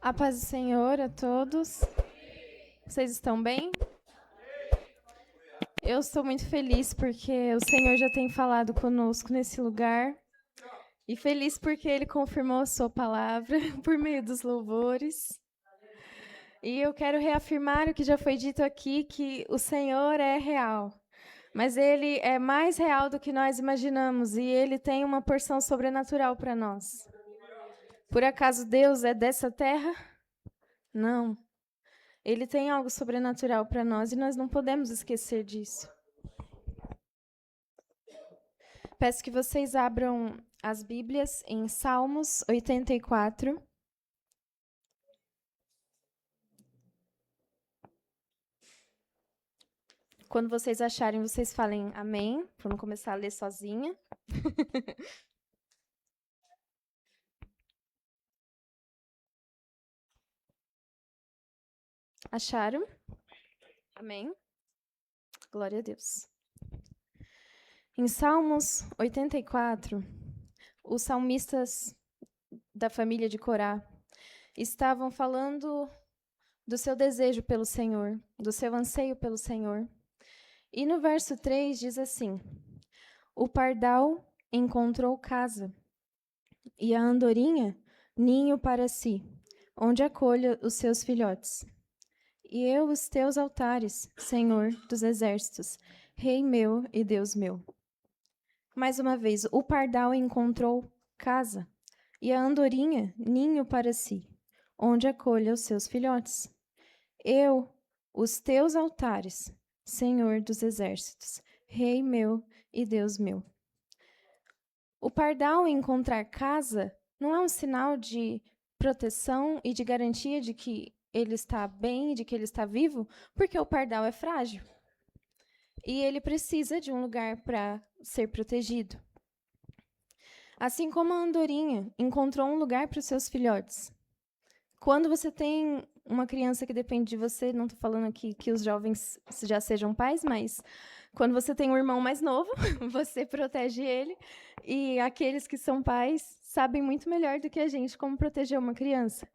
A paz do Senhor a todos. Vocês estão bem? Eu estou muito feliz porque o Senhor já tem falado conosco nesse lugar. E feliz porque Ele confirmou a sua palavra por meio dos louvores. E eu quero reafirmar o que já foi dito aqui, que o Senhor é real. Mas Ele é mais real do que nós imaginamos e Ele tem uma porção sobrenatural para nós. Por acaso Deus é dessa terra? Não. Ele tem algo sobrenatural para nós e nós não podemos esquecer disso. Peço que vocês abram as Bíblias em Salmos 84. Quando vocês acharem, vocês falem amém. Vamos começar a ler sozinha. Acharam? Amém. Glória a Deus. Em Salmos 84, os salmistas da família de Corá estavam falando do seu desejo pelo Senhor, do seu anseio pelo Senhor. E no verso 3 diz assim: o pardal encontrou casa, e a andorinha ninho para si, onde acolha os seus filhotes. E eu os teus altares, Senhor dos exércitos, Rei meu e Deus meu. Mais uma vez, o pardal encontrou casa, e a andorinha ninho para si, onde acolha os seus filhotes. Eu, os teus altares, Senhor dos exércitos, Rei meu e Deus meu. O pardal encontrar casa não é um sinal de proteção e de garantia de que ele está bem, de que ele está vivo, porque o pardal é frágil. E ele precisa de um lugar para ser protegido. Assim como a andorinha encontrou um lugar para os seus filhotes. Quando você tem uma criança que depende de você, não estou falando aqui que os jovens já sejam pais, mas quando você tem um irmão mais novo, você protege ele. E aqueles que são pais sabem muito melhor do que a gente como proteger uma criança.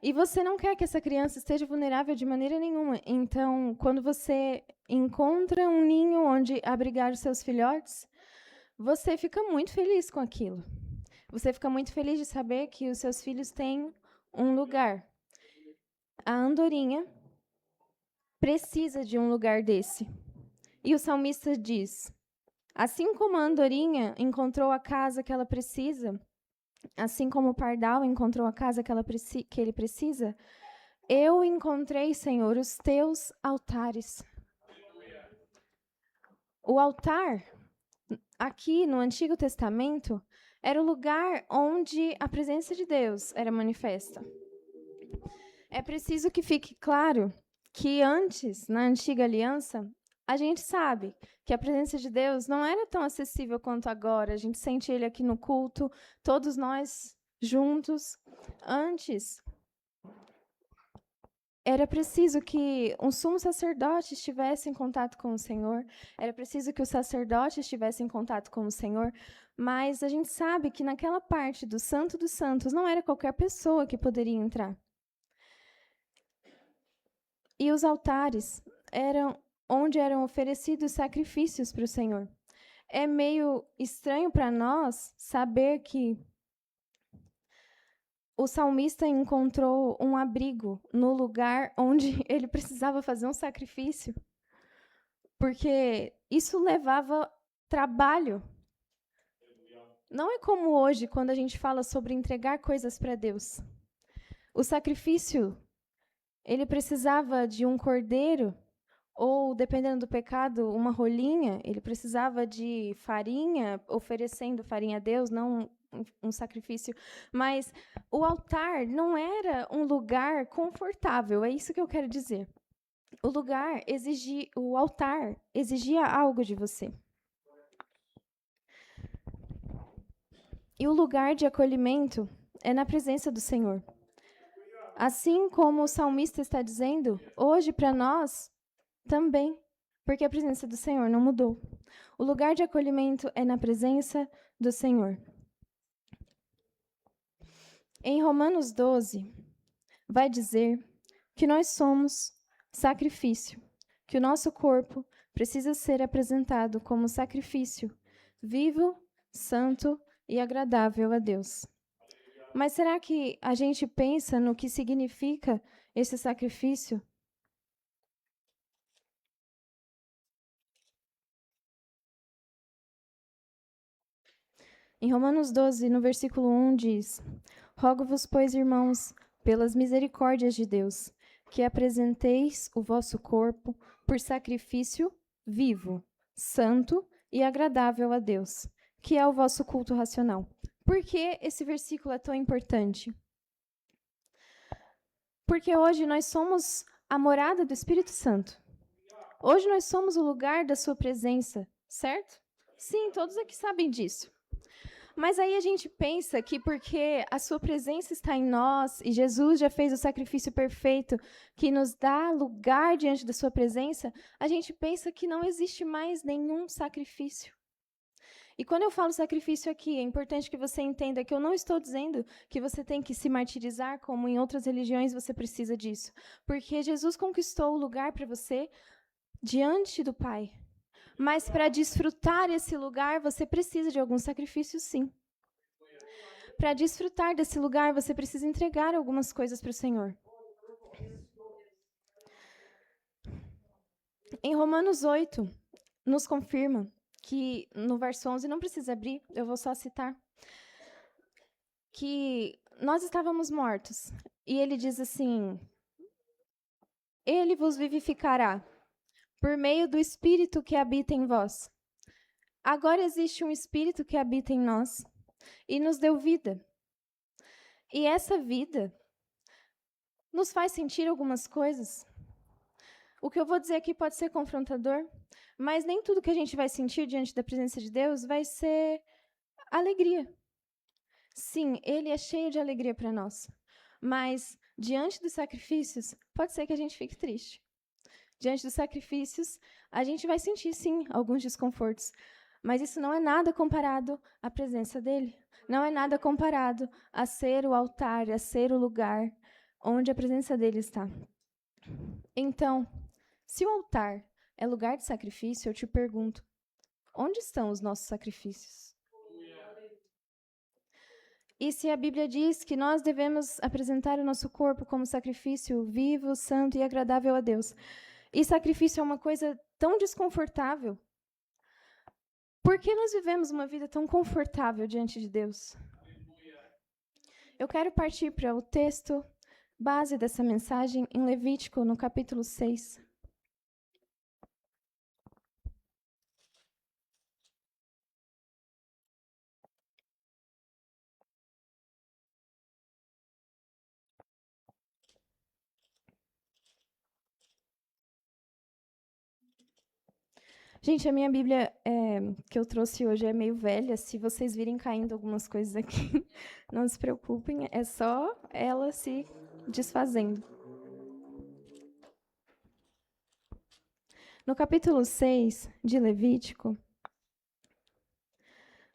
E você não quer que essa criança esteja vulnerável de maneira nenhuma. Então, quando você encontra um ninho onde abrigar os seus filhotes, você fica muito feliz com aquilo. Você fica muito feliz de saber que os seus filhos têm um lugar. A andorinha precisa de um lugar desse. E o salmista diz: assim como a andorinha encontrou a casa que ela precisa, assim como o pardal encontrou a casa que ele precisa, eu encontrei, Senhor, os teus altares. O altar, aqui no Antigo Testamento, era o lugar onde a presença de Deus era manifesta. É preciso que fique claro que antes, na Antiga Aliança, a gente sabe que a presença de Deus não era tão acessível quanto agora. A gente sente Ele aqui no culto, todos nós juntos. Antes, era preciso que um sumo sacerdote estivesse em contato com o Senhor, era preciso que o sacerdote estivesse em contato com o Senhor, mas a gente sabe que naquela parte do Santo dos Santos não era qualquer pessoa que poderia entrar. E os altares eram onde eram oferecidos sacrifícios para o Senhor. É meio estranho para nós saber que o salmista encontrou um abrigo no lugar onde ele precisava fazer um sacrifício, porque isso levava trabalho. Não é como hoje, quando a gente fala sobre entregar coisas para Deus. O sacrifício, ele precisava de um cordeiro, ou, dependendo do pecado, uma rolinha. Ele precisava de farinha, oferecendo farinha a Deus, não um sacrifício. Mas o altar não era um lugar confortável, é isso que eu quero dizer. O altar exigia algo de você. E o lugar de acolhimento é na presença do Senhor. Assim como o salmista está dizendo, hoje para nós também, porque a presença do Senhor não mudou. O lugar de acolhimento é na presença do Senhor. Em Romanos 12, vai dizer que nós somos sacrifício, que o nosso corpo precisa ser apresentado como sacrifício vivo, santo e agradável a Deus. Mas será que a gente pensa no que significa esse sacrifício? Em Romanos 12, no versículo 1, diz: Rogo-vos, pois, irmãos, pelas misericórdias de Deus, que apresenteis o vosso corpo por sacrifício vivo, santo e agradável a Deus, que é o vosso culto racional. Por que esse versículo é tão importante? Porque hoje nós somos a morada do Espírito Santo. Hoje nós somos o lugar da sua presença, certo? Sim, todos aqui sabem disso. Mas aí a gente pensa que porque a sua presença está em nós e Jesus já fez o sacrifício perfeito que nos dá lugar diante da sua presença, a gente pensa que não existe mais nenhum sacrifício. E quando eu falo sacrifício aqui, é importante que você entenda que eu não estou dizendo que você tem que se martirizar como em outras religiões você precisa disso. Porque Jesus conquistou o lugar para você diante do Pai. Mas para desfrutar esse lugar, você precisa de algum sacrifício, sim. Para desfrutar desse lugar, você precisa entregar algumas coisas para o Senhor. Em Romanos 8, nos confirma que, no verso 11, não precisa abrir, eu vou só citar, que nós estávamos mortos. E ele diz assim: Ele vos vivificará por meio do Espírito que habita em vós. Agora existe um Espírito que habita em nós e nos deu vida. E essa vida nos faz sentir algumas coisas. O que eu vou dizer aqui pode ser confrontador, mas nem tudo que a gente vai sentir diante da presença de Deus vai ser alegria. Sim, Ele é cheio de alegria para nós, mas diante dos sacrifícios, pode ser que a gente fique triste. Diante dos sacrifícios, a gente vai sentir, sim, alguns desconfortos, mas isso não é nada comparado à presença dEle. Não é nada comparado a ser o altar, a ser o lugar onde a presença dEle está. Então, se o altar é lugar de sacrifício, eu te pergunto, onde estão os nossos sacrifícios? E se a Bíblia diz que nós devemos apresentar o nosso corpo como sacrifício vivo, santo e agradável a Deus, e sacrifício é uma coisa tão desconfortável, por que nós vivemos uma vida tão confortável diante de Deus? Eu quero partir para o texto base dessa mensagem em Levítico, no capítulo 6. Gente, a minha Bíblia que eu trouxe hoje é meio velha. Se vocês virem caindo algumas coisas aqui, não se preocupem, é só ela se desfazendo. No capítulo 6 de Levítico,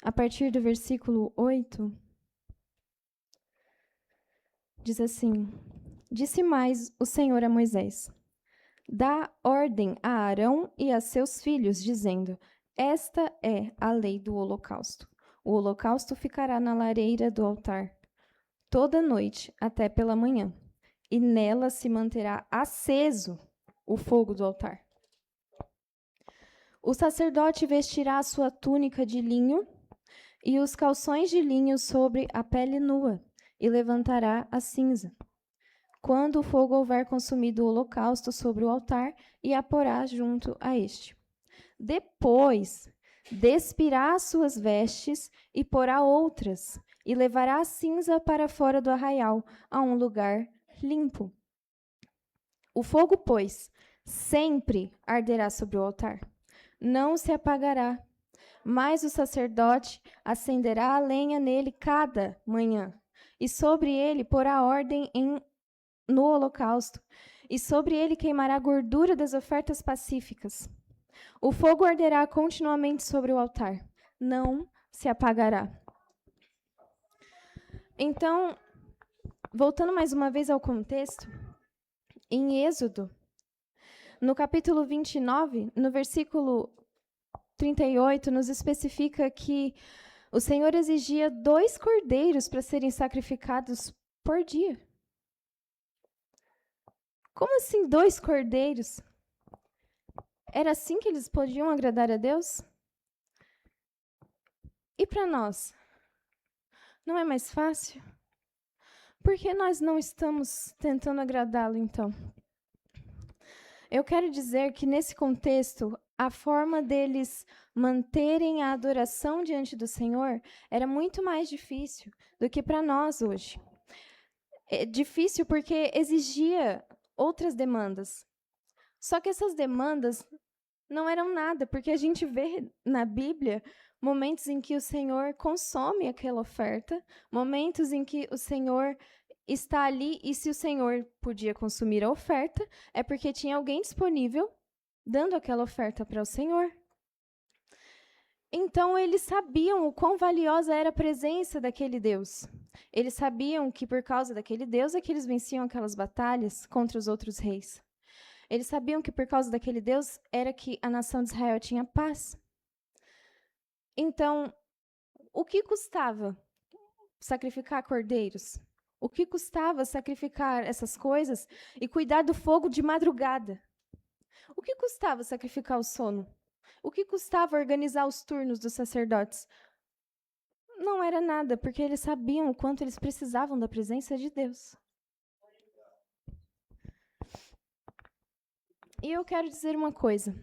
a partir do versículo 8, diz assim: Disse mais o Senhor a Moisés: Dá ordem a Arão e a seus filhos, dizendo: Esta é a lei do holocausto. O holocausto ficará na lareira do altar toda noite até pela manhã, e nela se manterá aceso o fogo do altar. O sacerdote vestirá a sua túnica de linho e os calções de linho sobre a pele nua, e levantará a cinza. Quando o fogo houver consumido o holocausto sobre o altar, e a porá junto a este. Depois, despirá as suas vestes e porá outras, e levará a cinza para fora do arraial, a um lugar limpo. O fogo, pois, sempre arderá sobre o altar. Não se apagará, mas o sacerdote acenderá a lenha nele cada manhã, e sobre ele porá ordem no holocausto, e sobre ele queimará a gordura das ofertas pacíficas. O fogo arderá continuamente sobre o altar, não se apagará. Então, voltando mais uma vez ao contexto, em Êxodo, no capítulo 29, no versículo 38, nos especifica que o Senhor exigia 2 cordeiros para serem sacrificados por dia. Como assim 2 cordeiros? Era assim que eles podiam agradar a Deus? E para nós? Não é mais fácil? Por que nós não estamos tentando agradá-lo, então? Eu quero dizer que, nesse contexto, a forma deles manterem a adoração diante do Senhor era muito mais difícil do que para nós hoje. É difícil porque exigia outras demandas. Só que essas demandas não eram nada, porque a gente vê na Bíblia momentos em que o Senhor consome aquela oferta, momentos em que o Senhor está ali, e se o Senhor podia consumir a oferta, é porque tinha alguém disponível dando aquela oferta para o Senhor. Então, eles sabiam o quão valiosa era a presença daquele Deus. Eles sabiam que, por causa daquele Deus, é que eles venciam aquelas batalhas contra os outros reis. Eles sabiam que, por causa daquele Deus, era que a nação de Israel tinha paz. Então, o que custava sacrificar cordeiros? O que custava sacrificar essas coisas e cuidar do fogo de madrugada? O que custava sacrificar o sono? O que custava organizar os turnos dos sacerdotes? Não era nada, porque eles sabiam o quanto eles precisavam da presença de Deus. E eu quero dizer uma coisa.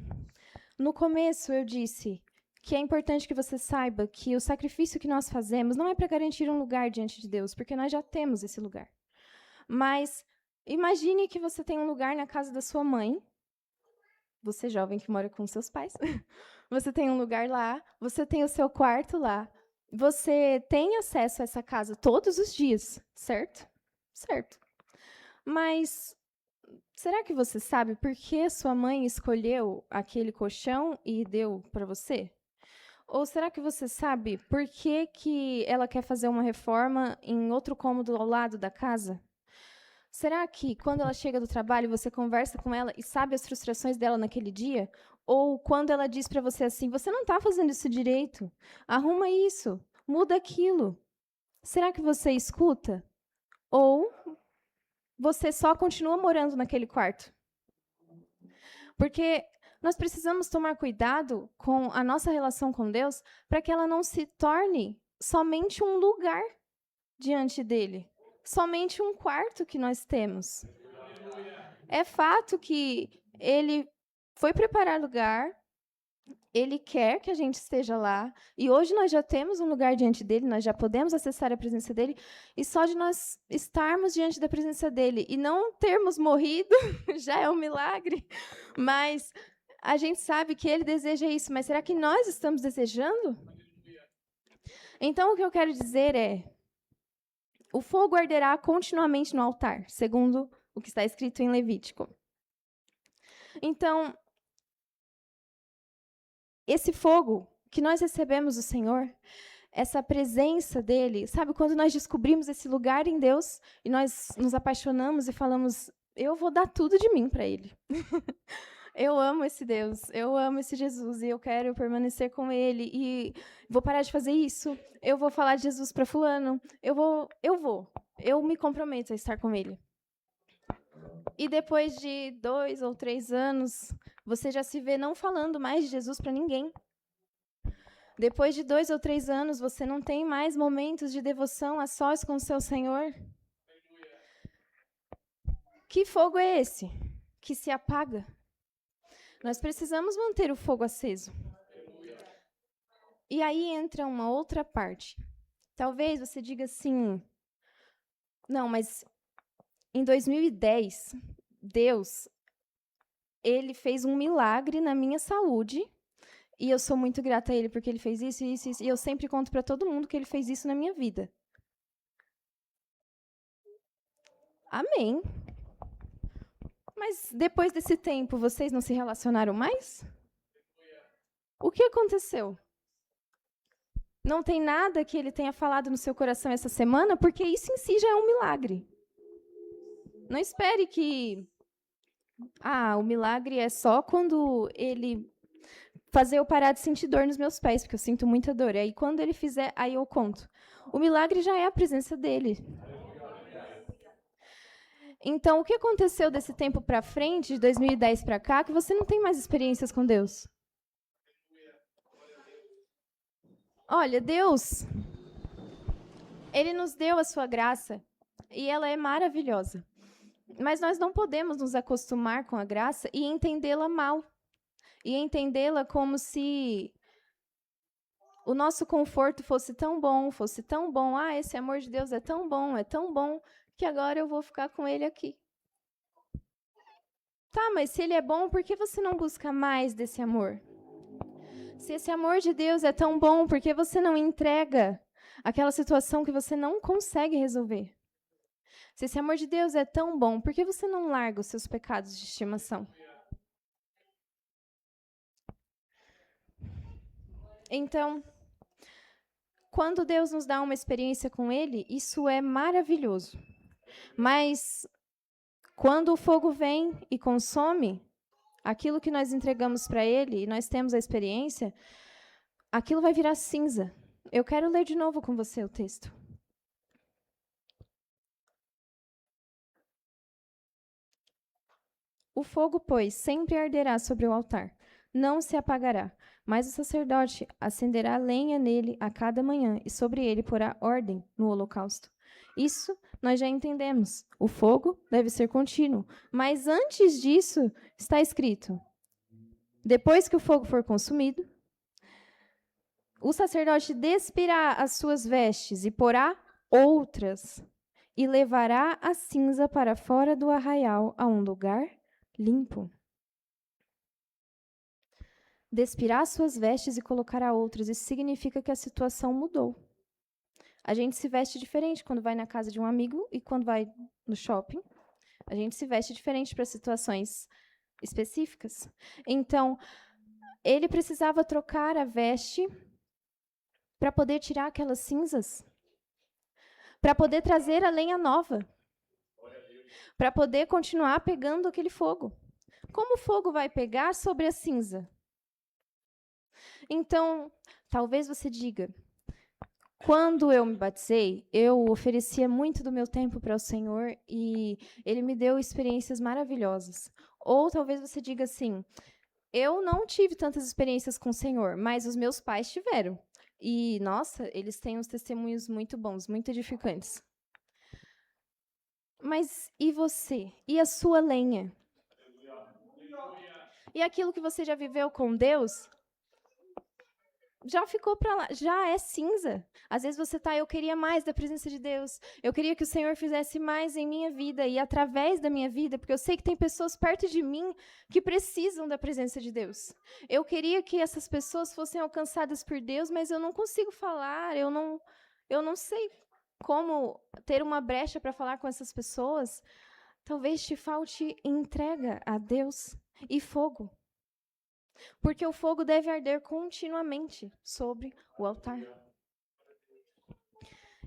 No começo eu disse que é importante que você saiba que o sacrifício que nós fazemos não é para garantir um lugar diante de Deus, porque nós já temos esse lugar. Mas imagine que você tem um lugar na casa da sua mãe, você jovem que mora com seus pais, você tem um lugar lá, você tem o seu quarto lá, você tem acesso a essa casa todos os dias, certo? Certo. Mas será que você sabe por que sua mãe escolheu aquele colchão e deu para você? Ou será que você sabe por que ela quer fazer uma reforma em outro cômodo ao lado da casa? Será que, quando ela chega do trabalho, você conversa com ela e sabe as frustrações dela naquele dia? Ou quando ela diz para você assim, você não está fazendo isso direito, arruma isso, muda aquilo. Será que você escuta? Ou você só continua morando naquele quarto? Porque nós precisamos tomar cuidado com a nossa relação com Deus para que ela não se torne somente um lugar diante dele, somente um quarto que nós temos. É fato que ele foi preparar lugar, ele quer que a gente esteja lá, e hoje nós já temos um lugar diante dele, nós já podemos acessar a presença dele, e só de nós estarmos diante da presença dele e não termos morrido já é um milagre, mas a gente sabe que ele deseja isso, mas será que nós estamos desejando? Então, o que eu quero dizer é, o fogo arderá continuamente no altar, segundo o que está escrito em Levítico. Então, esse fogo que nós recebemos do Senhor, essa presença dele, sabe, quando nós descobrimos esse lugar em Deus e nós nos apaixonamos e falamos, eu vou dar tudo de mim para ele. Eu amo esse Deus, eu amo esse Jesus e eu quero permanecer com ele e vou parar de fazer isso. Eu vou falar de Jesus para fulano. Eu me comprometo a estar com ele. E depois de 2 ou 3 anos, você já se vê não falando mais de Jesus para ninguém. Depois de 2 ou 3 anos, você não tem mais momentos de devoção a sós com o seu Senhor. Que fogo é esse que se apaga? Nós precisamos manter o fogo aceso. E aí entra uma outra parte. Talvez você diga assim, não, mas em 2010, Deus, ele fez um milagre na minha saúde, e eu sou muito grata a ele porque ele fez isso, e eu sempre conto para todo mundo que ele fez isso na minha vida. Amém. Mas depois desse tempo, vocês não se relacionaram mais? O que aconteceu? Não tem nada que ele tenha falado no seu coração essa semana, porque isso em si já é um milagre. Não espere que o milagre é só quando ele fazer eu parar de sentir dor nos meus pés, porque eu sinto muita dor. E aí, quando ele fizer, aí eu conto. O milagre já é a presença dele. Então, o que aconteceu desse tempo para frente, de 2010 para cá, que você não tem mais experiências com Deus? Olha, Deus, Ele nos deu a sua graça e ela é maravilhosa. Mas nós não podemos nos acostumar com a graça e entendê-la mal. E entendê-la como se o nosso conforto fosse tão bom, fosse tão bom. Esse amor de Deus é tão bom, que agora eu vou ficar com ele aqui. Tá, mas se ele é bom, por que você não busca mais desse amor? Se esse amor de Deus é tão bom, por que você não entrega aquela situação que você não consegue resolver? Se esse amor de Deus é tão bom, por que você não larga os seus pecados de estimação? Então, quando Deus nos dá uma experiência com Ele, isso é maravilhoso. Mas quando o fogo vem e consome aquilo que nós entregamos para Ele, e nós temos a experiência, aquilo vai virar cinza. Eu quero ler de novo com você o texto. O fogo, pois, sempre arderá sobre o altar, não se apagará, mas o sacerdote acenderá lenha nele a cada manhã e sobre ele porá ordem no holocausto. Isso nós já entendemos. O fogo deve ser contínuo, mas antes disso está escrito: depois que o fogo for consumido, o sacerdote despirá as suas vestes e porá outras, e levará a cinza para fora do arraial a um lugar limpo. Despirá suas vestes e colocará outras. Isso significa que a situação mudou. A gente se veste diferente quando vai na casa de um amigo e quando vai no shopping. A gente se veste diferente para situações específicas. Então, ele precisava trocar a veste para poder tirar aquelas cinzas, para poder trazer a lenha nova, para poder continuar pegando aquele fogo. Como o fogo vai pegar sobre a cinza? Então, talvez você diga: quando eu me batizei, eu oferecia muito do meu tempo para o Senhor e Ele me deu experiências maravilhosas. Ou talvez você diga assim: eu não tive tantas experiências com o Senhor, mas os meus pais tiveram. E, nossa, eles têm uns testemunhos muito bons, muito edificantes. Mas e você? E a sua lenha? E aquilo que você já viveu com Deus? Já ficou para lá, já é cinza. Às vezes você eu queria mais da presença de Deus. Eu queria que o Senhor fizesse mais em minha vida e através da minha vida, porque eu sei que tem pessoas perto de mim que precisam da presença de Deus. Eu queria que essas pessoas fossem alcançadas por Deus, mas eu não consigo falar, eu não sei como ter uma brecha para falar com essas pessoas. Talvez te falte entrega a Deus e fogo. Porque o fogo deve arder continuamente sobre o altar.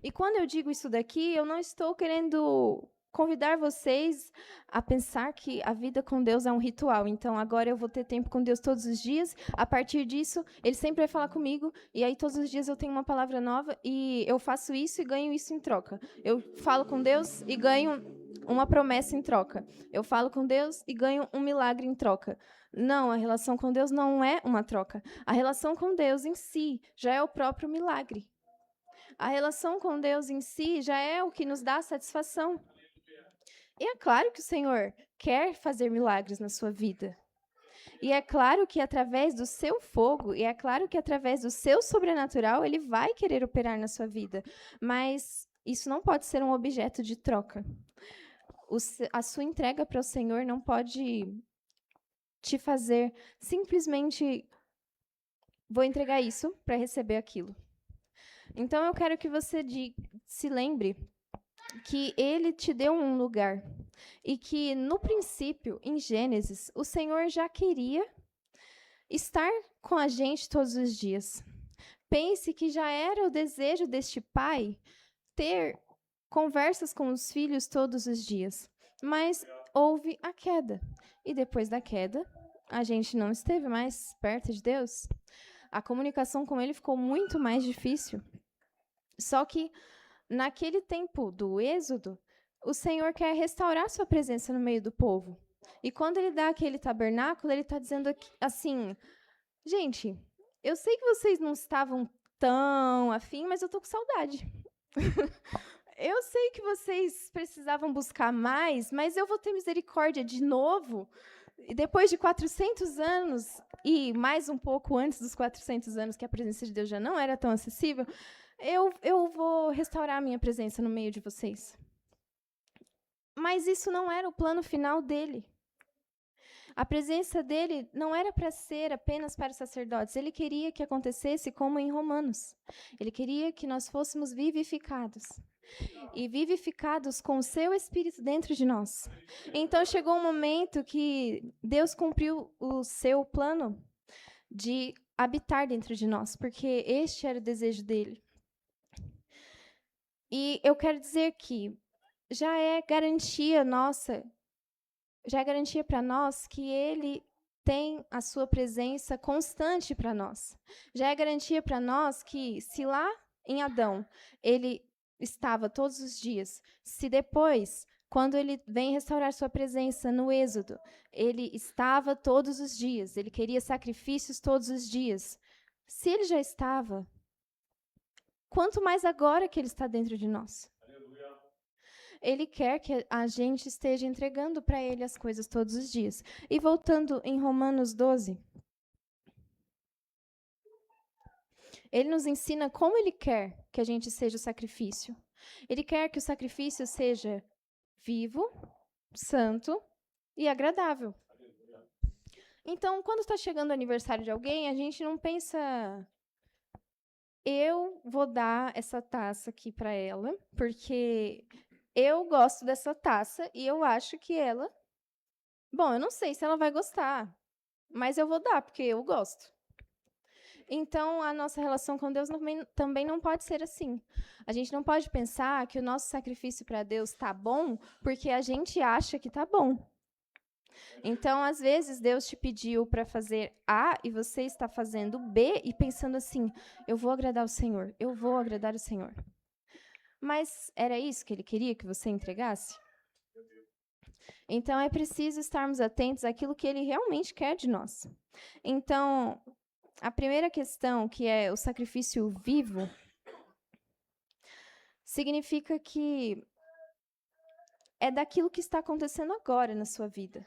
E quando eu digo isso daqui, eu não estou querendo convidar vocês a pensar que a vida com Deus é um ritual. Então, agora eu vou ter tempo com Deus todos os dias. A partir disso, Ele sempre vai falar comigo. E aí, todos os dias eu tenho uma palavra nova e eu faço isso e ganho isso em troca. Eu falo com Deus e ganho uma promessa em troca. Eu falo com Deus e ganho um milagre em troca. Não, a relação com Deus não é uma troca. A relação com Deus em si já é o próprio milagre. A relação com Deus em si já é o que nos dá satisfação. E é claro que o Senhor quer fazer milagres na sua vida. E é claro que através do seu fogo, e é claro que através do seu sobrenatural, Ele vai querer operar na sua vida. Mas isso não pode ser um objeto de troca. A sua entrega para o Senhor não pode te fazer simplesmente vou entregar isso para receber aquilo. Então eu quero que você se lembre que Ele te deu um lugar e que no princípio, em Gênesis, o Senhor já queria estar com a gente todos os dias. Pense que já era o desejo deste pai ter conversas com os filhos todos os dias. Mas houve a queda. E depois da queda, a gente não esteve mais perto de Deus. A comunicação com ele ficou muito mais difícil. Só que, naquele tempo do Êxodo, o Senhor quer restaurar sua presença no meio do povo. E quando ele dá aquele tabernáculo, ele está dizendo assim, gente, eu sei que vocês não estavam tão afim, mas eu tô com saudade. Eu sei que vocês precisavam buscar mais, mas eu vou ter misericórdia de novo. E depois de 400 anos, e mais um pouco antes dos 400 anos, que a presença de Deus já não era tão acessível, eu vou restaurar a minha presença no meio de vocês. Mas isso não era o plano final dele. A presença dele não era para ser apenas para os sacerdotes. Ele queria que acontecesse como em Romanos. Ele queria que nós fôssemos vivificados. E vivificados com o seu Espírito dentro de nós. Então chegou um momento que Deus cumpriu o seu plano de habitar dentro de nós, porque este era o desejo dele. E eu quero dizer que já é garantia nossa, já é garantia para nós que ele tem a sua presença constante para nós. Já é garantia para nós que se lá em Adão ele estava todos os dias, se depois, quando ele vem restaurar sua presença no Êxodo, ele estava todos os dias, ele queria sacrifícios todos os dias. Se ele já estava, quanto mais agora que ele está dentro de nós? Ele quer que a gente esteja entregando para ele as coisas todos os dias. E voltando em Romanos 12, ele nos ensina como ele quer que a gente seja o sacrifício. Ele quer que o sacrifício seja vivo, santo e agradável. Então, quando está chegando o aniversário de alguém, a gente não pensa, eu vou dar essa taça aqui para ela, porque eu gosto dessa taça e eu acho que ela... Bom, eu não sei se ela vai gostar, mas eu vou dar, porque eu gosto. Então, a nossa relação com Deus também não pode ser assim. A gente não pode pensar que o nosso sacrifício para Deus está bom porque a gente acha que está bom. Então, às vezes, Deus te pediu para fazer A e você está fazendo B e pensando assim, eu vou agradar o Senhor, eu vou agradar o Senhor. Mas era isso que ele queria que você entregasse? Então, é preciso estarmos atentos àquilo que ele realmente quer de nós. Então, a primeira questão, que é o sacrifício vivo, significa que é daquilo que está acontecendo agora na sua vida.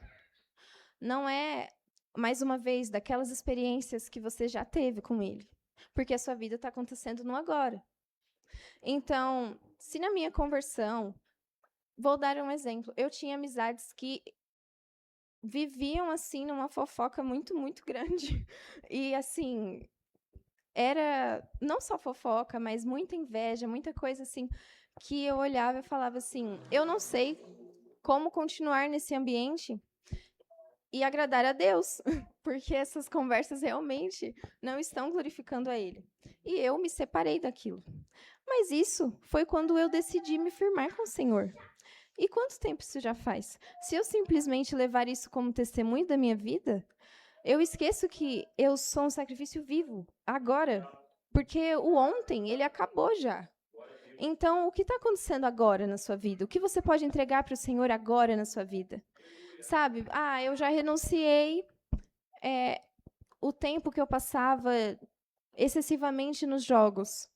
Não é, mais uma vez, daquelas experiências que você já teve com ele. Porque a sua vida está acontecendo no agora. Então, se na minha conversão, vou dar um exemplo, eu tinha amizades que viviam, assim, numa fofoca muito, muito grande. E, assim, era não só fofoca, mas muita inveja, muita coisa, assim, que eu olhava e falava assim, eu não sei como continuar nesse ambiente e agradar a Deus, porque essas conversas realmente não estão glorificando a Ele. E eu me separei daquilo. Mas isso foi quando eu decidi me firmar com o Senhor. E quanto tempo isso já faz? Se eu simplesmente levar isso como testemunho da minha vida, eu esqueço que eu sou um sacrifício vivo, agora. Porque o ontem, ele acabou já. Então, o que está acontecendo agora na sua vida? O que você pode entregar para o Senhor agora na sua vida? Sabe, eu já renunciei o tempo que eu passava excessivamente nos jogos.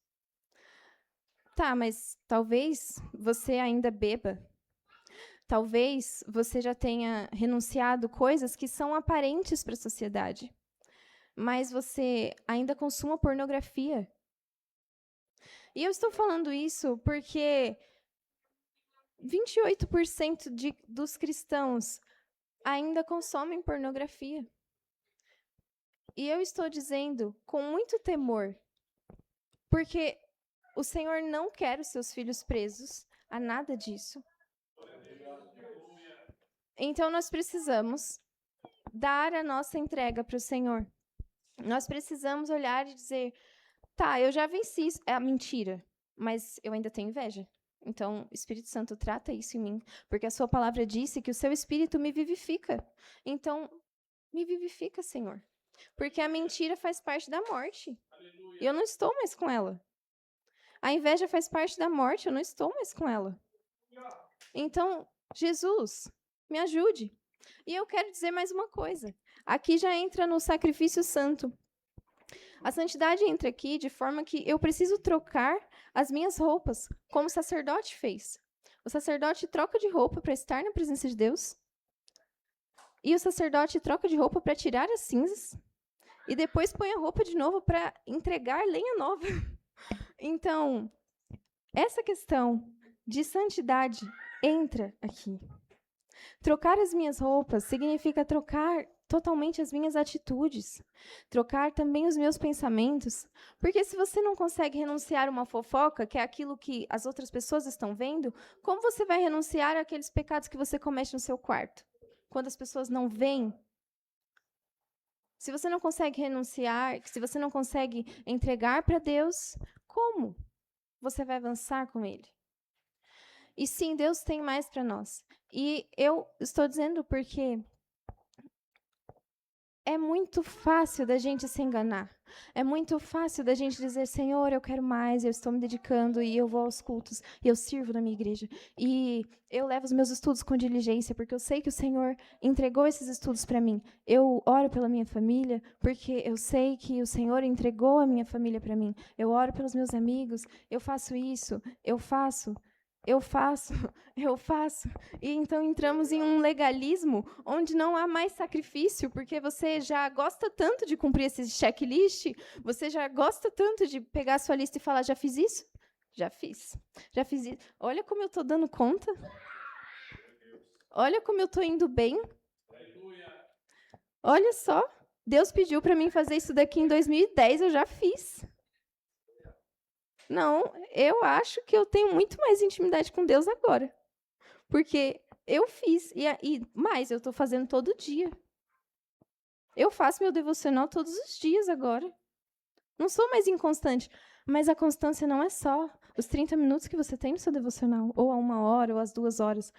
Tá, mas talvez você ainda beba. Talvez você já tenha renunciado coisas que são aparentes para a sociedade. Mas você ainda consuma pornografia. E eu estou falando isso porque 28% dos cristãos ainda consomem pornografia. E eu estou dizendo com muito temor, porque o Senhor não quer os seus filhos presos a nada disso. Então, nós precisamos dar a nossa entrega para o Senhor. Nós precisamos olhar e dizer, tá, eu já venci a mentira, mas eu ainda tenho inveja. Então, Espírito Santo, trata isso em mim, porque a sua palavra disse que o seu Espírito me vivifica. Então, me vivifica, Senhor. Porque a mentira faz parte da morte. E eu não estou mais com ela. A inveja faz parte da morte, eu não estou mais com ela. Então, Jesus, me ajude. E eu quero dizer mais uma coisa. Aqui já entra no sacrifício santo. A santidade entra aqui de forma que eu preciso trocar as minhas roupas, como o sacerdote fez. O sacerdote troca de roupa para estar na presença de Deus. E o sacerdote troca de roupa para tirar as cinzas. E depois põe a roupa de novo para entregar lenha nova. Então, essa questão de santidade entra aqui. Trocar as minhas roupas significa trocar totalmente as minhas atitudes, trocar também os meus pensamentos, porque se você não consegue renunciar a uma fofoca, que é aquilo que as outras pessoas estão vendo, como você vai renunciar àqueles pecados que você comete no seu quarto, quando as pessoas não veem? Se você não consegue renunciar, se você não consegue entregar para Deus, como você vai avançar com Ele? E sim, Deus tem mais para nós. E eu estou dizendo porque é muito fácil da gente se enganar. É muito fácil da gente dizer, Senhor, eu quero mais, eu estou me dedicando e eu vou aos cultos e eu sirvo na minha igreja. E eu levo os meus estudos com diligência, porque eu sei que o Senhor entregou esses estudos para mim. Eu oro pela minha família, porque eu sei que o Senhor entregou a minha família para mim. Eu oro pelos meus amigos, eu faço isso, eu faço. E então entramos em um legalismo onde não há mais sacrifício, porque você já gosta tanto de cumprir esse checklist, você já gosta tanto de pegar a sua lista e falar, já fiz isso? Já fiz isso. Olha como eu estou dando conta. Olha como eu estou indo bem. Olha só, Deus pediu para mim fazer isso daqui em 2010, eu já fiz. Não, eu acho que eu tenho muito mais intimidade com Deus agora. Porque eu fiz, e mais, eu estou fazendo todo dia. Eu faço meu devocional todos os dias agora. Não sou mais inconstante. Mas a constância não é só os 30 minutos que você tem no seu devocional, ou a 1 hora, ou as 2 horas.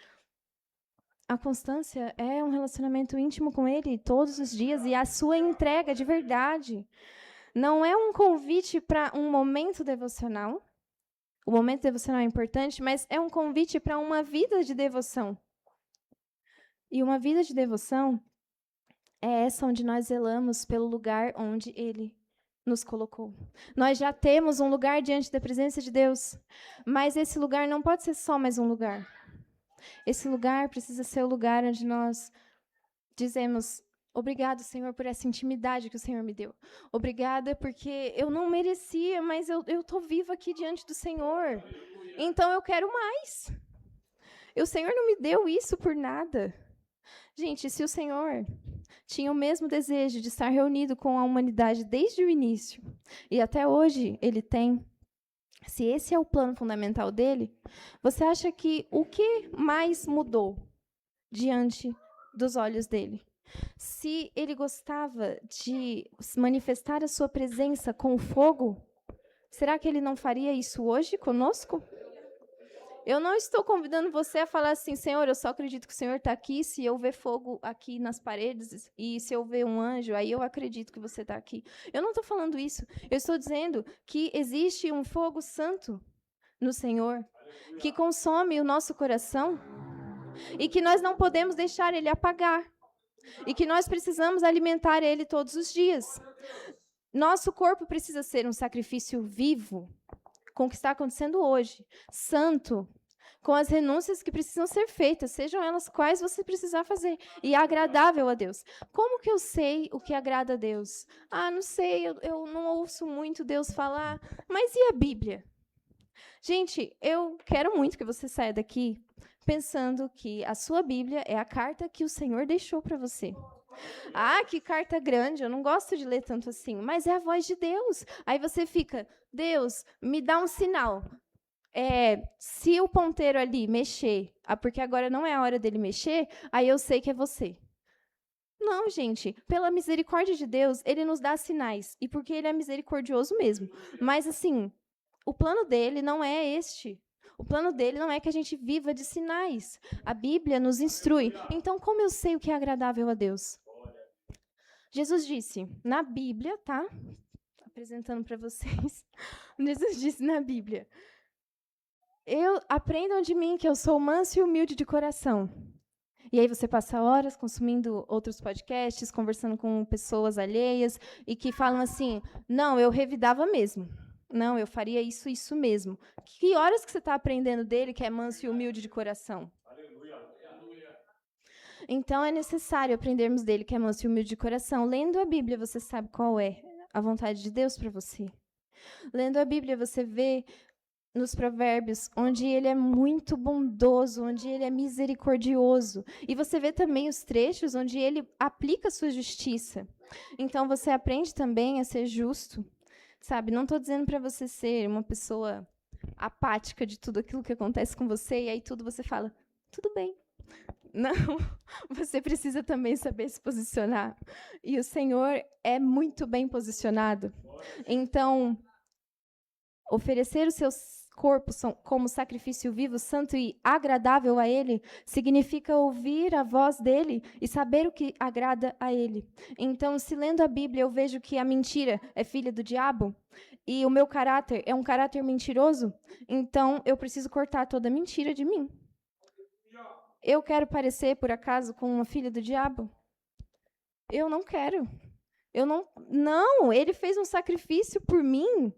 A constância é um relacionamento íntimo com Ele todos os dias, e a sua entrega de verdade. Não é um convite para um momento devocional. O momento devocional é importante, mas é um convite para uma vida de devoção. E uma vida de devoção é essa onde nós zelamos pelo lugar onde Ele nos colocou. Nós já temos um lugar diante da presença de Deus, mas esse lugar não pode ser só mais um lugar. Esse lugar precisa ser o lugar onde nós dizemos, obrigado, Senhor, por essa intimidade que o Senhor me deu. Obrigada porque eu não merecia, mas eu estou viva aqui diante do Senhor. Então eu quero mais. E o Senhor não me deu isso por nada. Gente, se o Senhor tinha o mesmo desejo de estar reunido com a humanidade desde o início, e até hoje Ele tem, se esse é o plano fundamental dele, você acha que o que mais mudou diante dos olhos dele? Se ele gostava de manifestar a sua presença com fogo, será que ele não faria isso hoje conosco? Eu não estou convidando você a falar assim, Senhor, eu só acredito que o Senhor está aqui se eu ver fogo aqui nas paredes e se eu ver um anjo, aí eu acredito que você está aqui. Eu não estou falando isso. Eu estou dizendo que existe um fogo santo no Senhor que consome o nosso coração e que nós não podemos deixar ele apagar e que nós precisamos alimentar ele todos os dias. Nosso corpo precisa ser um sacrifício vivo, com o que está acontecendo hoje, santo, com as renúncias que precisam ser feitas, sejam elas quais você precisar fazer, e agradável a Deus. Como que eu sei o que agrada a Deus? Não sei, eu não ouço muito Deus falar, mas e a Bíblia? Gente, eu quero muito que você saia daqui pensando que a sua Bíblia é a carta que o Senhor deixou para você. Que carta grande, eu não gosto de ler tanto assim, mas é a voz de Deus. Aí você fica, Deus, me dá um sinal. Se o ponteiro ali mexer, porque agora não é a hora dele mexer, aí eu sei que é você. Não, gente, pela misericórdia de Deus, ele nos dá sinais, e porque ele é misericordioso mesmo. Mas, assim, o plano dele não é este. O plano dele não é que a gente viva de sinais. A Bíblia nos instrui. Então, como eu sei o que é agradável a Deus? Jesus disse na Bíblia, tá? Apresentando para vocês. Jesus disse na Bíblia: aprendam de mim que eu sou manso e humilde de coração. E aí você passa horas consumindo outros podcasts, conversando com pessoas alheias e que falam assim: não, eu revidava mesmo. Não, eu faria isso mesmo. Que horas que você está aprendendo dele que é manso e humilde de coração? Então é necessário aprendermos dele que é manso e humilde de coração. Lendo a Bíblia, você sabe qual é a vontade de Deus para você. Lendo a Bíblia, você vê nos Provérbios, onde ele é muito bondoso, onde ele é misericordioso. E você vê também os trechos onde ele aplica a sua justiça. Então, você aprende também a ser justo. Sabe, não estou dizendo para você ser uma pessoa apática de tudo aquilo que acontece com você, e aí tudo você fala, tudo bem. Não, você precisa também saber se posicionar. E o Senhor é muito bem posicionado. Então, oferecer os seus corpos como sacrifício vivo, santo e agradável a Ele, significa ouvir a voz dEle e saber o que agrada a Ele. Então, se lendo a Bíblia eu vejo que a mentira é filha do diabo e o meu caráter é um caráter mentiroso, então eu preciso cortar toda mentira de mim. Eu quero parecer, por acaso, com uma filha do diabo? Eu não quero. Não, ele fez um sacrifício por mim.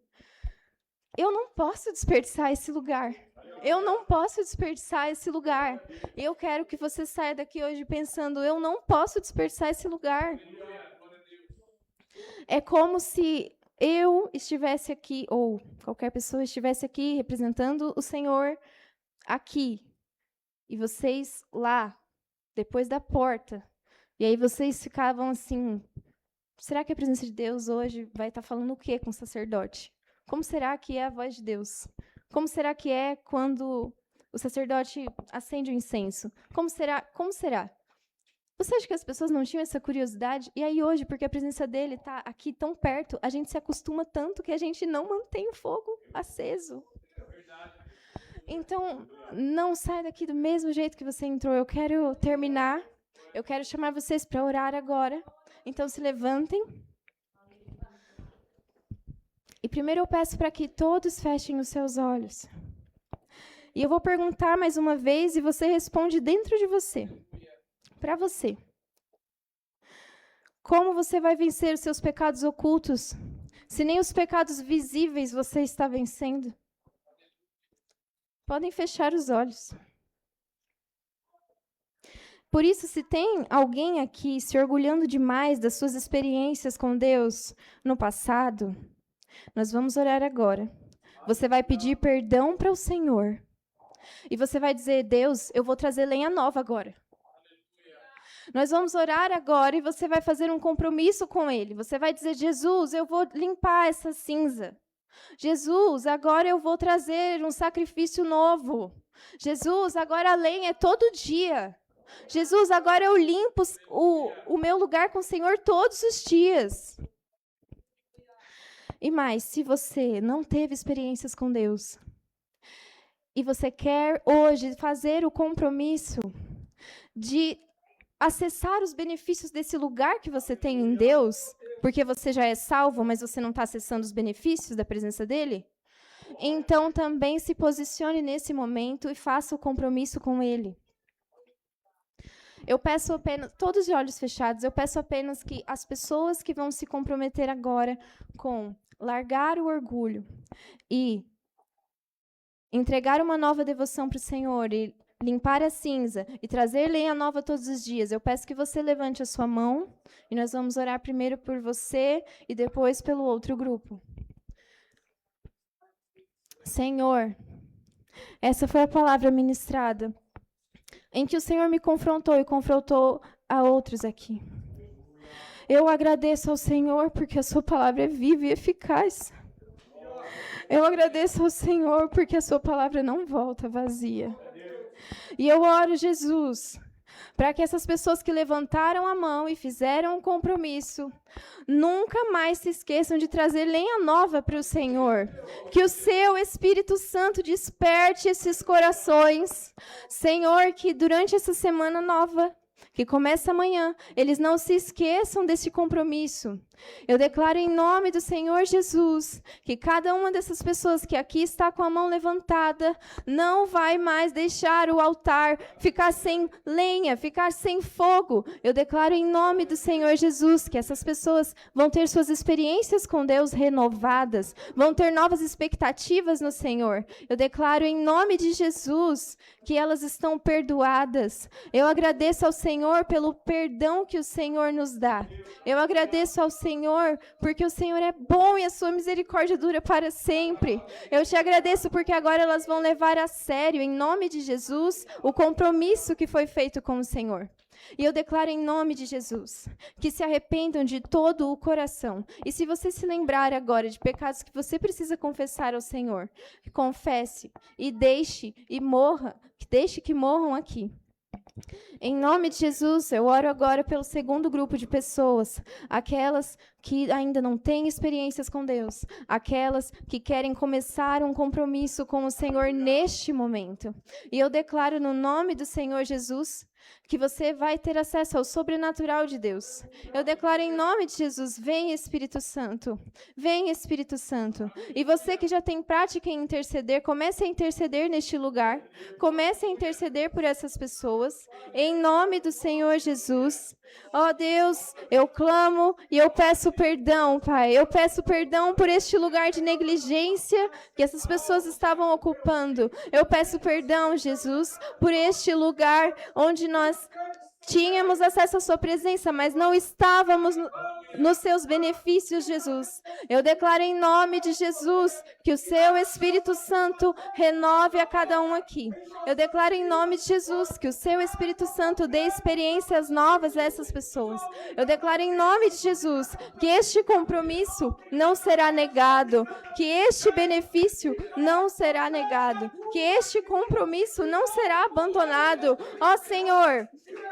Eu não posso desperdiçar esse lugar. Eu não posso desperdiçar esse lugar. Eu quero que você saia daqui hoje pensando, eu não posso desperdiçar esse lugar. É como se eu estivesse aqui, ou qualquer pessoa estivesse aqui representando o Senhor aqui. E vocês lá, depois da porta. E aí vocês ficavam assim, será que a presença de Deus hoje vai estar falando o quê com o sacerdote? Como será que é a voz de Deus? Como será que é quando o sacerdote acende o incenso? Como será? Você acha que as pessoas não tinham essa curiosidade? E aí hoje, porque a presença dele está aqui tão perto, a gente se acostuma tanto que a gente não mantém o fogo aceso. Então, não sai daqui do mesmo jeito que você entrou. Eu quero terminar. Eu quero chamar vocês para orar agora. Então, se levantem. E primeiro eu peço para que todos fechem os seus olhos. E eu vou perguntar mais uma vez e você responde dentro de você. Para você. Como você vai vencer os seus pecados ocultos, se nem os pecados visíveis você está vencendo? Podem fechar os olhos. Por isso, se tem alguém aqui se orgulhando demais das suas experiências com Deus no passado, nós vamos orar agora. Você vai pedir perdão para o Senhor. E você vai dizer, Deus, eu vou trazer lenha nova agora. Nós vamos orar agora e você vai fazer um compromisso com Ele. Você vai dizer, Jesus, eu vou limpar essa cinza. Jesus, agora eu vou trazer um sacrifício novo. Jesus, agora a lenha é todo dia. Jesus, agora eu limpo o meu lugar com o Senhor todos os dias. E mais, se você não teve experiências com Deus e você quer hoje fazer o compromisso de acessar os benefícios desse lugar que você tem em Deus, porque você já é salvo, mas você não está acessando os benefícios da presença dele, então também se posicione nesse momento e faça o compromisso com ele. Eu peço apenas, todos de olhos fechados, eu peço apenas que as pessoas que vão se comprometer agora com largar o orgulho e entregar uma nova devoção para o Senhor e limpar a cinza e trazer lenha nova todos os dias, eu peço que você levante a sua mão e nós vamos orar primeiro por você e depois pelo outro grupo. Senhor, essa foi a palavra ministrada, em que o Senhor me confrontou e confrontou a outros aqui. Eu agradeço ao Senhor porque a sua palavra é viva e eficaz. Eu agradeço ao Senhor porque a sua palavra não volta vazia. E eu oro, Jesus, para que essas pessoas que levantaram a mão e fizeram um compromisso nunca mais se esqueçam de trazer lenha nova para o Senhor. Que o seu Espírito Santo desperte esses corações. Senhor, que durante essa semana nova, que começa amanhã, eles não se esqueçam desse compromisso. Eu declaro em nome do Senhor Jesus que cada uma dessas pessoas que aqui está com a mão levantada não vai mais deixar o altar ficar sem lenha, ficar sem fogo. Eu declaro em nome do Senhor Jesus que essas pessoas vão ter suas experiências com Deus renovadas, vão ter novas expectativas no Senhor. Eu declaro em nome de Jesus que elas estão perdoadas. Eu agradeço ao Senhor pelo perdão que o Senhor nos dá. Eu agradeço ao Senhor, porque o Senhor é bom e a sua misericórdia dura para sempre. Eu te agradeço porque agora elas vão levar a sério, em nome de Jesus, o compromisso que foi feito com o Senhor. E eu declaro em nome de Jesus, que se arrependam de todo o coração. E se você se lembrar agora de pecados que você precisa confessar ao Senhor, confesse e deixe que morram aqui. Em nome de Jesus, eu oro agora pelo segundo grupo de pessoas, aquelas que ainda não têm experiências com Deus, aquelas que querem começar um compromisso com o Senhor neste momento. E eu declaro no nome do Senhor Jesus que você vai ter acesso ao sobrenatural de Deus. Eu declaro em nome de Jesus, vem Espírito Santo, vem Espírito Santo. E você que já tem prática em interceder, comece a interceder neste lugar, comece a interceder por essas pessoas, em nome do Senhor Jesus. Ó Deus, eu clamo e eu peço perdão, Pai. Eu peço perdão por este lugar de negligência que essas pessoas estavam ocupando. Eu peço perdão, Jesus, por este lugar onde nós tínhamos acesso à sua presença, mas não estávamos nos seus benefícios, Jesus. Eu declaro em nome de Jesus que o seu Espírito Santo renove a cada um aqui. Eu declaro em nome de Jesus que o seu Espírito Santo dê experiências novas a essas pessoas. Eu declaro em nome de Jesus que este compromisso não será negado, que este benefício não será negado, que este compromisso não será abandonado. Ó Senhor,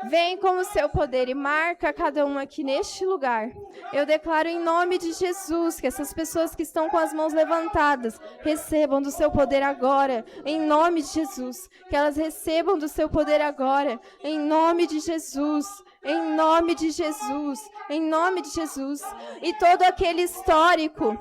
vem com o seu poder e marca cada um aqui neste lugar. Eu declaro em nome de Jesus que essas pessoas que estão com as mãos levantadas recebam do seu poder agora, em nome de Jesus. Que elas recebam do seu poder agora, em nome de Jesus. Em nome de Jesus. Em nome de Jesus. E todo aquele histórico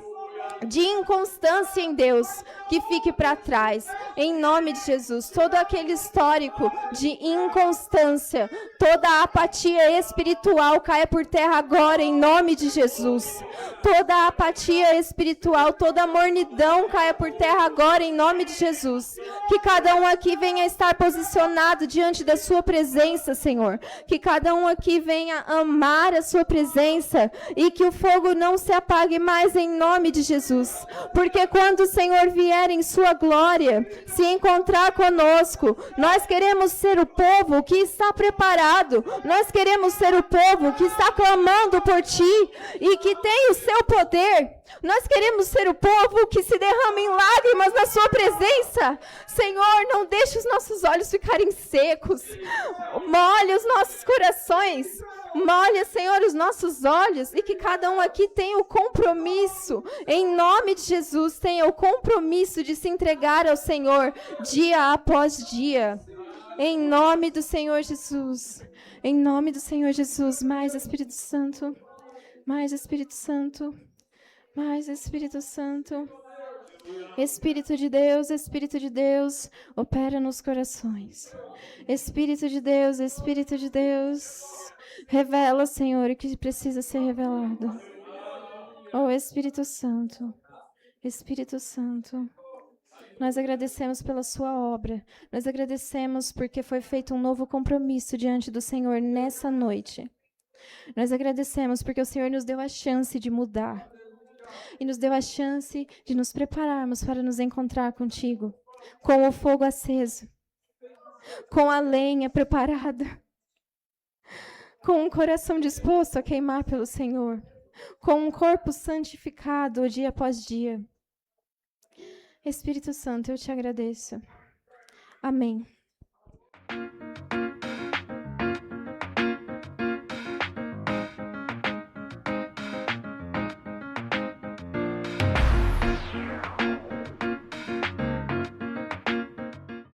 de inconstância em Deus, que fique para trás, em nome de Jesus. Todo aquele histórico de inconstância, toda a apatia espiritual caia por terra agora, em nome de Jesus. Toda a apatia espiritual, toda a mornidão caia por terra agora, em nome de Jesus. Que cada um aqui venha estar posicionado diante da sua presença, Senhor. Que cada um aqui venha amar a sua presença e que o fogo não se apague mais, em nome de Jesus. Porque quando o Senhor vier em sua glória, se encontrar conosco, nós queremos ser o povo que está preparado, nós queremos ser o povo que está clamando por ti e que tem o seu poder. Nós queremos ser o povo que se derrama em lágrimas na sua presença. Senhor, não deixe os nossos olhos ficarem secos. Molhe os nossos corações. Molhe, Senhor, os nossos olhos e que cada um aqui tenha o compromisso, em nome de Jesus, tenha o compromisso de se entregar ao Senhor dia após dia. Em nome do Senhor Jesus. Em nome do Senhor Jesus. Mais Espírito Santo. Mais Espírito Santo. Mais Espírito Santo. Espírito de Deus, opera nos corações. Espírito de Deus, revela, Senhor, o que precisa ser revelado. Oh, Espírito Santo, nós agradecemos pela sua obra, nós agradecemos porque foi feito um novo compromisso diante do Senhor nessa noite. Nós agradecemos porque o Senhor nos deu a chance de mudar. E nos deu a chance de nos prepararmos para nos encontrar contigo, com o fogo aceso, com a lenha preparada, com um coração disposto a queimar pelo Senhor, com um corpo santificado dia após dia. Espírito Santo, eu te agradeço. Amém.